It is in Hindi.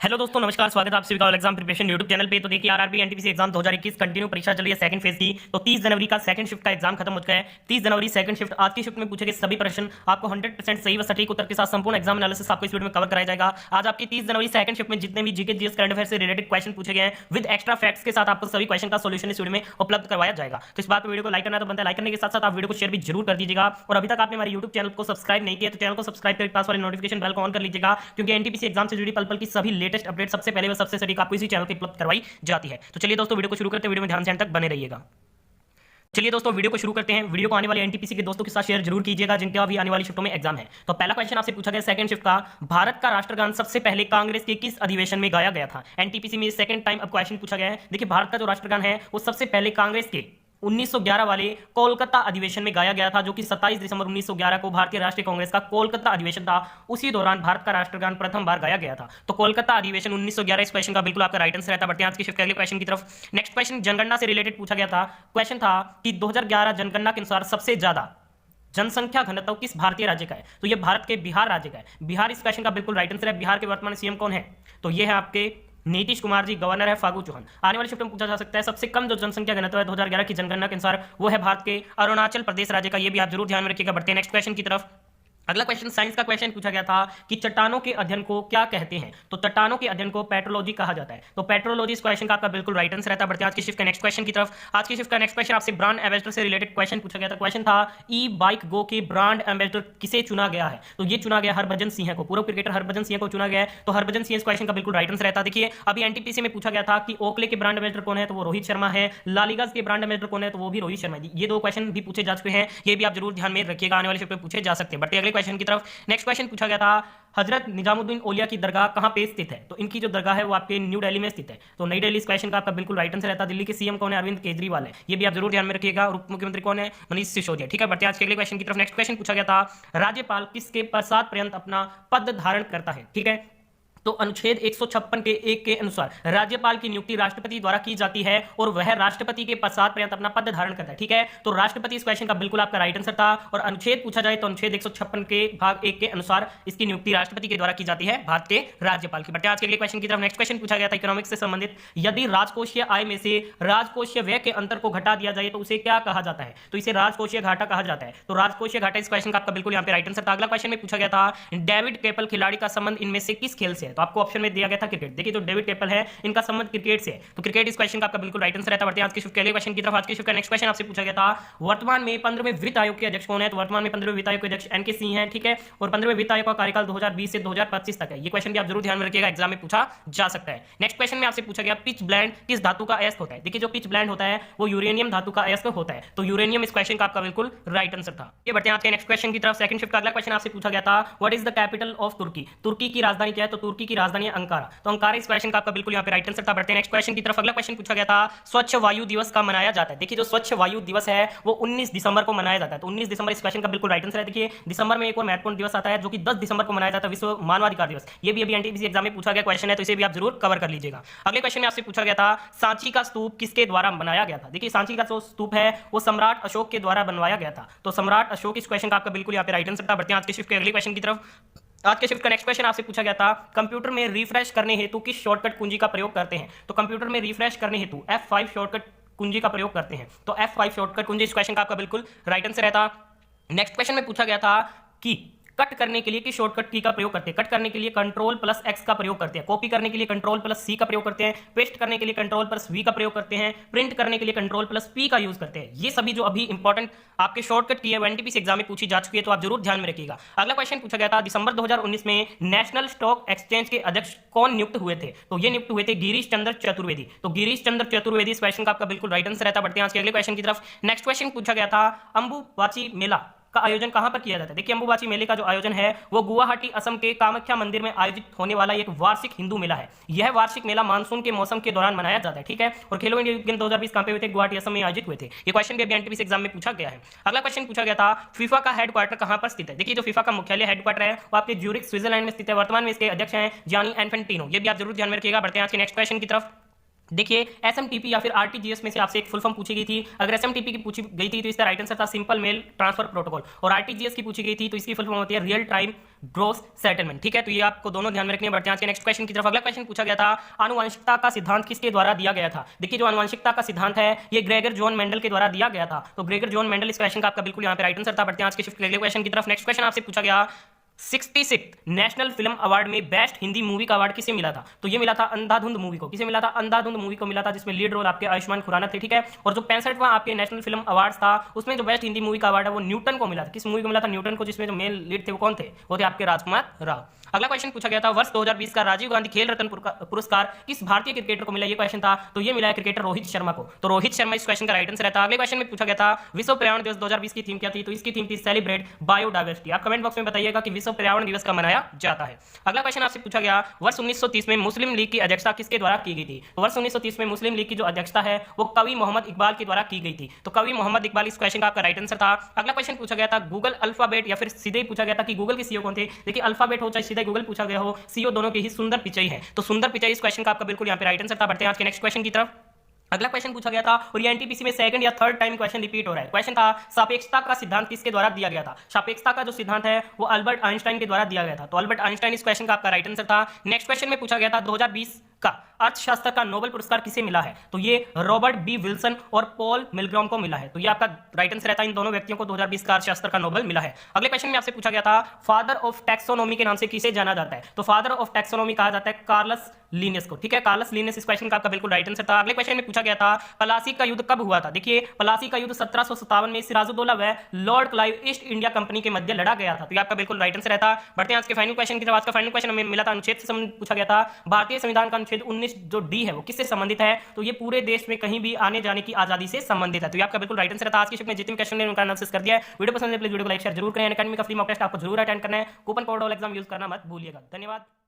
हेलो दोस्तों, नमस्कार। स्वागत है आप सभी का एग्जाम प्रिपरेशन यूट्यूब चैनल पे। तो देखिए, आरआरबी एनटीपीसी एग्जाम 2021 कंटिन्यू परीक्षा चल रही है सेकंड फेज की। तो 30 जनवरी का सेकंड शिफ्ट का एग्जाम खत्म हो चुका है। 30 जनवरी सेकंड शिफ्ट, आज की शिफ्ट में पूछे गए सभी प्रश्न आपको 100% सही व सटीक उत्तर के साथ संपूर्ण एग्जाम एनालिसिस आपको इस वीडियो में कवर कराया जाएगा। आज आपकी 30 जनवरी सेकंड शिफ्ट में जितने भी जीके जीएस करंट अफेयर से रिलेटेड क्वेश्चन पूछे गए हैं विद एक्स्ट्रा फैक्ट्स के साथ आपको सभी क्वेश्चन का सोल्यूशन इस वीडियो में उपलब्ध करवाया जाएगा। तो इस बात पर वीडियो को लाइक करना तो बनता है, लाइक करने के साथ साथ आप वीडियो को शेयर भी जरूर कर दीजिएगा। और अभी तक आपने हमारे यूट्यूब चैनल को सब्सक्राइब नहीं किया तो चैनल को सब्सक्राइब करके पास वाले नोटिफिकेशन बेल को ऑन कर लीजिएगा, क्योंकि एनटीपीसी एग्जाम से जुड़ी पल पल की सभी लेटेस्ट अपडेट सबसे पहले व सबसे सटीक आपको इसी चैनल पे उपलब्ध करवाई जाती है। तो चलिए दोस्तों, वीडियो को शुरू करते हैं। वीडियो में ध्यान से अंत तक बने रहिएगा। चलिए दोस्तों, वीडियो को शुरू करते हैं। वीडियो को आने वाले एनटीपीसी के दोस्तों के साथ शेयर जरूर कीजिएगा जिनके अभी आने वाली शिफ्टों में एग्जाम है। तो पहला क्वेश्चन आपसे पूछा गया सेकंड शिफ्ट का, भारत का राष्ट्रगान सबसे पहले कांग्रेस के किस अधिवेशन में गाया गया था? एनटीपीसी में सेकंड टाइम अब क्वेश्चन पूछा गया है। देखिए, भारत का जो राष्ट्रगान है वो सबसे पहले कांग्रेस के 1911 वाले कोलकाता अधिवेशन में गाया गया था, जो कि 27 दिसंबर 1911 को भारतीय राष्ट्रीय कांग्रेस का कोलकाता अधिवेशन था। उसी दौरान भारत का राष्ट्रगान प्रथम बार गाया गया था। तो कोलकाता अधिवेशन 1911 इस क्वेश्चन का बिल्कुल आपका राइट आंसर रहता है। बढ़ते हैं आज की शिफ्ट के अगले क्वेश्चन की तरफ। नेक्स्ट क्वेश्चन जनगणना से रिलेटेड पूछा गया था। क्वेश्चन था कि 2011 जनगणना के अनुसार सबसे ज्यादा जनसंख्या घनत्व किस भारतीय राज्य का है? तो यह भारत के बिहार राज्य का है। बिहार इस क्वेश्चन का बिल्कुल राइट आंसर है। बिहार के वर्तमान सीएम कौन है? तो यह है आपके नीतीश कुमार जी। गवर्नर है फागू चौहान। आने वाले शिफ्ट में पूछा जा सकता है सबसे कम जो जनसंख्या घनत्व है 2011 की जनगणना के अनुसार वो है भारत के अरुणाचल प्रदेश राज्य का। ये भी आप जरूर ध्यान में रखिएगा। बढ़ते हैं नेक्स्ट क्वेश्चन की तरफ। अगला क्वेश्चन साइंस का क्वेश्चन पूछा गया था कि चट्टानों के अध्ययन को क्या कहते हैं? तो चट्टानों के अध्ययन को पेट्रोलॉजी कहा जाता है। तो पेट्रोलॉजी इस क्वेश्चन का आपका बिल्कुल राइट आंसर रहता है। बढ़ते हैं आज की शिफ्ट के नेक्स्ट क्वेश्चन की तरफ। आज की शिफ्ट का नेक्स्ट क्वेश्चन आपसे ब्रांड एम्बेसडर से रिलेटेड क्वेश्चन पूछा गया था। क्वेश्चन था ई बाइक गो के ब्रांड एम्बेसडर किसे चुना गया है? तो ये चुना गया हरभजन सिंह को। पूर्व क्रिकेटर हरभजन सिंह को चुना गया है। तो हरभजन सिंह इस क्वेश्चन का बिल्कुल राइट आंसर रहता है। देखिए, अभी एनटीपीसी में पूछा गया था कि ओकले के ब्रांड एम्बेसडर कौन है? तो वो रोहित शर्मा है। लालीगाज के ब्रांड एम्बेसडर कौन है? तो वो भी रोहित शर्मा है। ये दो क्वेश्चन भी पूछे जा चुके हैं, ये भी आप जरूर ध्यान में रखिएगा, आने वाले शिफ्ट में पूछे जा सकते हैं। बढ़ते अगले क्वेश्चन की तरफ। नेक्स्ट क्वेश्चन पूछा गया था हजरत निजामुद्दीन औलिया की दरगाह कहां पे स्थित है? तो इनकी जो दरगाह है वो आपके न्यू दिल्ली में स्थित है। तो नई दिल्ली इस क्वेश्चन का आपका बिल्कुल राइट आंसर रहता है। दिल्ली के सीएम कौन है? अरविंद केजरीवाल है। ये भी आप जरूर ध्यान में रखिएगा। और उप मुख्यमंत्री कौन है? मनीष सिसोदिया। ठीक है, बढ़ते आज के अगले क्वेश्चन की तरफ। नेक्स्ट क्वेश्चन पूछा गया था राज्यपाल किसके पश्चात पर्यंत अपना पद धारण करता है? ठीक है, तो अनुच्छेद 156 के 1 के अनुसार राज्यपाल की नियुक्ति राष्ट्रपति द्वारा की जाती है और वह राष्ट्रपति के पश्चात पर्यंत अपना पद धारण करता है। ठीक है, तो राष्ट्रपति इस क्वेश्चन का बिल्कुल आपका राइट आंसर था। और अनुच्छेद पूछा जाए तो अनुच्छेद 156 के भाग 1 के अनुसार इसकी नियुक्ति राष्ट्रपति के द्वारा की जाती है, भारत के राज्यपाल की। बढ़ते आज के अगले क्वेश्चन की तरफ। नेक्स्ट क्वेश्चन पूछा गया था इकोनॉमिक्स से संबंधित, यदि राजकोषीय आय में से राजकोषीय व्यय के अंतर को घटा दिया जाए तो उसे क्या कहा जाता है? तो इसे राजकोषीय घाटा कहा जाता है। तो राजकोषीय घाटा इस क्वेश्चन का आपका बिल्कुल यहाँ पे राइट आंसर था। अगला क्वेश्चन में पूछा गया था डेविड केपल खिलाड़ी का संबंध इनमें से किस खेल से है? तो आपको ऑप्शन में दिया था क्रिकेट। देखिए, जो डेविड टेपल है इनका संबंध क्रिकेट से है। तो क्रिकेट इस क्वेश्चन का आपका बिल्कुल राइट आंसर रहता है। बढ़ते हैं आज के शिफ्ट के अगले क्वेश्चन की तरफ। आज के शिफ्ट का नेक्स्ट क्वेश्चन आपसे पूछा गया था वर्तमान में 15वें वित्त आयोग के अध्यक्ष कौन है? तो वर्तमान में 15वें वित्त आयोग के अध्यक्ष एनके सिंह हैं। ठीक है, और 15वें वित्त आयोग का कार्यकाल 2020 से 2025 तक है। ये क्वेश्चन भी आप जरूर ध्यान में रखिएगा, एग्जाम में पूछा जा सकता है। नेक्स्ट क्वेश्चन में आपसे पूछा गया पिच ब्लेंड किस धातु का अयस्क होता है? देखिए, जो पिच ब्लेंड होता है वो यूरेनियम धातु का अयस्क होता है। तो यूरेनियम इस क्वेश्चन का आपका बिल्कुल राइट आंसर था। ये बढ़ते हैं आज के नेक्स्ट क्वेश्चन की तरफ। सेकंड शिफ्ट का अगला क्वेश्चन आपसे पूछा गया था what is the capital of Turkey? तुर्की की राजधानी क्या है? तो तुर्की की राजधानी है अंकारा। तो अंकारा इस क्वेश्चन का आपका बिल्कुल यहाँ पे राइट आंसर था। बढ़ते हैं नेक्स्ट क्वेश्चन की तरफ। अगला क्वेश्चन पूछा गया था स्वच्छ वायु दिवस का मनाया जाता है? देखिए, जो स्वच्छ वायु दिवस है वो 19 दिसंबर को मनाया जाता है। तो 19 दिसंबर इस क्वेश्चन का बिल्कुल राइट आंसर है। देखिए, दिसंबर में एक और महत्वपूर्ण दिवस आता है जो कि 10 दिसंबर को मनाया जाता है, विश्व मानवाधिकार दिवस। ये भी अभी एनटीपीसी एग्जाम में पूछा गया क्वेश्चन है, तो इसे भी आप जरूर कवर कर लीजिएगा। अगले क्वेश्चन में आपसे पूछा गया था सांची का स्तूप किसके द्वारा बनाया गया था? देखिए, सांची का जो स्तूप है वो सम्राट अशोक के द्वारा बनवाया गया था। तो सम्राट अशोक इस क्वेश्चन का आपका बिल्कुल यहाँ पे राइट आंसर था। बढ़ते हैं आज के शिफ्ट के अगले क्वेश्चन की तरफ। आज के शिफ्ट का नेक्स्ट क्वेश्चन आपसे पूछा गया था कंप्यूटर में रिफ्रेश करने हेतु किस शॉर्टकट कुंजी का प्रयोग करते हैं? तो कंप्यूटर में रिफ्रेश करने हेतु F5 शॉर्टकट कुंजी का प्रयोग करते हैं। तो F5 शॉर्टकट कुंजी इस क्वेश्चन का आपका बिल्कुल राइट आंसर रहता। नेक्स्ट क्वेश्चन में पूछा गया था कि कट करने के लिए किस शॉर्टकट की का प्रयोग करते हैं? कट करने के लिए Ctrl+X का प्रयोग करते हैं। कॉपी करने के लिए Ctrl+C का प्रयोग करते हैं। पेस्ट करने के लिए Ctrl+V का प्रयोग करते हैं। प्रिंट करने के लिए Ctrl+P का यूज करते हैं। ये सभी जो अभी इंपॉर्टेंट आपके शॉर्टकट की है वो एनटीपीसी एग्जाम में पूछी जा चुकी है, तो आप जरूर ध्यान में रखिएगा। अगला क्वेश्चन पूछा गया था दिसंबर 2019 में नेशनल स्टॉक एक्सचेंज के अध्यक्ष कौन नियुक्त हुए थे? तो ये नियुक्त हुए थे गिरीश चंद्र चतुर्वेदी। तो गिरीश चंद्र चतुर्वेदी इस क्वेश्चन का आपका बिल्कुल राइट आंसर रहता। बढ़ते हैं आज के अगले क्वेश्चन की तरफ। नेक्स्ट क्वेश्चन पूछा गया था अंबुबाची मेला का आयोजन कहां पर किया जाता है? देखिए, अंबुबाची मेले का जो आयोजन है वो गुवाहाटी असम के कामाख्या मंदिर में आयोजित होने वाला एक वार्षिक हिंदू मेला है। यह वार्षिक मेला मानसून के मौसम के दौरान मनाया जाता है। ठीक है, और खेलो इंडिया गेम 2020 कहां पे हुए थे? गुवाहाटी असम में आयोजित हुए थे। ये क्वेश्चन भी एनटीपीसी एग्जाम में पूछा गया है। अगला क्वेश्चन पूछा गया था फीफा का हेडक्वार्टर कहां पर स्थित है? देखिए, जो फीफा का मुख्यालय हेडक्वार्टर है वो आपके ज्यूरिख स्विट्जरलैंड में स्थित है। वर्तमान में इसके अध्यक्ष हैं जियानी इन्फेंटिनो। ये भी आप जरूर ध्यान में रखिएगा। बढ़ते हैं आज के नेक्स्ट क्वेश्चन की तरफ। देखिए एसएमटीपी या फिर आरटीजीएस में से आपसे एक फुल फॉर्म पूछी गई थी। अगर एसएमटीपी की पूछी गई थी तो इसका राइट आंसर था सिंपल मेल ट्रांसफर प्रोटोकॉल, और आरटीजीएस की पूछी गई थी तो इसकी फुल फॉर्म होती है रियल टाइम ग्रोस सेटलमेंट। ठीक है, तो ये आपको दोनों ध्यान में रखने बढ़ते हैं आज के नेक्स्ट क्वेश्चन की तरफ। अगला क्वेश्चन पूछा गया था आनुवंशिकता का सिद्धांत किसके द्वारा दिया गया था। देखिए जो आनुवंशिकता का सिद्धांत है ये ग्रेगर जॉन मेंडल के द्वारा दिया गया था। तो ग्रेगर जॉन मेंडल इस क्वेश्चन का आपका बिल्कुल यहाँ पे राइट आंसर था। बढ़ते हैं आज के शिफ्ट अगले क्वेश्चन की तरफ। नेक्स्ट क्वेश्चन आपसे पूछा गया 66 नेशनल फिल्म अवार्ड में बेस्ट हिंदी मूवी का अवार्ड किसे मिला था। तो ये मिला था अंधाधुंध मूवी को। किसे मिला था? अंधाधुंध मूवी को मिला था, जिसमें लीड रोल आपके आयुष्मान खुराना थे। ठीक है, और जो 65वां आपके नेशनल फिल्म अवार्ड था उसमें जो बेस्ट हिंदी मूवी का अवार्ड है वो न्यूटन को मिला था। किस मूवी को मिला था? न्यूटन को, जिसमें जो मेन लीड थे वो कौन थे? वो थे आपके राजकुमार राव। अगला क्वेश्चन पूछा गया था वर्ष 2020 का राजीव गांधी खेल रत्न पुरस्कार किस भारतीय क्रिकेटर को मिला। ये क्वेश्चन था, तो ये मिला है क्रिकेटर रोहित शर्मा को। तो रोहित शर्मा इस क्वेश्चन का राइट आंसर रहता। अगले क्वेश्चन में पूछा गया था विश्व पर्यावरण दिवस 2020 की थीम क्या थी। तो इसकी थीम थी सेलिब्रेट बायोडायवर्सिटी। आप कमेंट बॉक्स में बताइएगा कि विश्व पर्यावरण दिवस का मनाया जाता है। अगला क्वेश्चन आपसे पूछा गया वर्ष 1930 में मुस्लिम लीग की अध्यक्षता किसके द्वारा की गई थी। तो वर्ष 1930 में मुस्लिम लीग की जो अध्यक्षता है वो कवि मोहम्मद इकबाल के द्वारा की गई थी। तो कवि मोहम्मद इकबाल इस क्वेश्चन का आपका राइट आंसर था। अगला क्वेश्चन पूछा गया था गूगल अल्फाबेट या फिर सीधे ही पूछा गया था कि गूगल के सीईओ कौन थे। देखिए अल्फाबेट हो चाहे सीधे गूगल पूछा गया हो, सीईओ दोनों के ही सुंदर पिचाई है। तो सुंदर पिचाई इस क्वेश्चन का आपका बिल्कुल यहाँ पे राइट आंसर था। बढ़ते हैं आज के नेक्स्ट क्वेश्चन की तरफ। अगला क्वेश्चन पूछा गया था और ये एनटीपीसी में सेकंड या थर्ड टाइम क्वेश्चन रिपीट हो रहा है। क्वेश्चन था सापेक्षता का सिद्धांत किसके द्वारा दिया गया था। सापेक्षता का जो सिद्धांत है वो अल्बर्ट आइंस्टाइन के द्वारा दिया गया था। तो अल्बर्ट आइंस्टाइन इस क्वेश्चन का आपका राइट आंसर था। नेक्स्ट क्वेश्चन में पूछा गया था 2020 का अर्थशास्त्र का नोबेल पुरस्कार किसे मिला है। तो ये रॉबर्ट बी विल्सन और पॉल मिलग्रॉम को मिला है। तो ये आपका राइट आंसर रहता है। इन दोनों व्यक्तियों को 2020 का अर्थशास्त्र का नोबेल मिला है। अगले क्वेश्चन में आपसे पूछा गया था फादर ऑफ टैक्सोनॉमी के नाम से किसे जाना जाता है। तो फादर ऑफ टैक्सोनॉमी कहा जाता है कार्लस लिनियस को। ठीक है, कार्लस लिनियस इस क्वेश्चन का आपका बिल्कुल राइट आंसर था। अगले क्वेश्चन में पूछा गया था प्लासी का युद्ध कब हुआ था। देखिए प्लासी का युद्ध 1757 में सिराजुद्दौला व Lord Clive east India company के मध्य लड़ा गया था। तो ये आपका बिल्कुल राइट आंसर रहता। बढ़ते हैं आज के फाइनल क्वेश्चन की तरफ। आज का फाइनल क्वेश्चन हमें मिला था अनुच्छेद से संबंधित पूछा गया था भारतीय संविधान का अनुच्छेद 19 जो डी है वो किससे संबंधित है। तो ये पूरे देश में कहीं भी आने जाने की आजादी से संबंधित है। तो ये आपका बिल्कुल राइट आंसर था। आज की शिफ्ट में जितने क्वेश्चन ने उनका एनालिसिस कर दिया है। वीडियो पसंद है प्लीज वीडियो को लाइक शेयर जरूर करें। एकेडमी का फ्री मॉक टेस्ट आपको जरूर अटेंड करना है। Coupon code all exam use करना मत भूलिएगा। धन्यवाद।